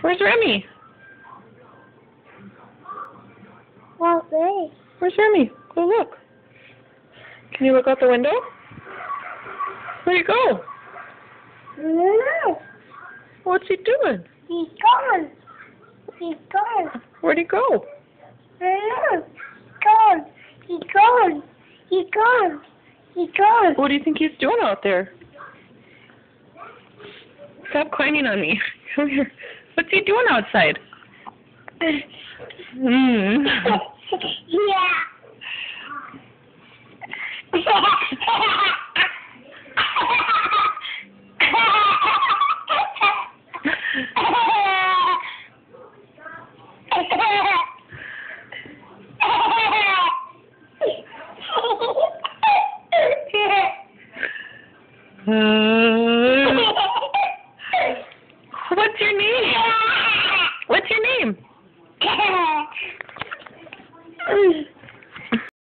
Where's Remy? Well, there. Where's Remy? Go look. Can you look out the window? Where'd he go? No, What's he doing? he's gone. He's gone. Where'd he go? No, gone. He's gone. He's gone. He's gone. What do you think he's doing out there? Stop climbing on me. Come here. What's he doing outside? Yeah. What's your name? What's your name?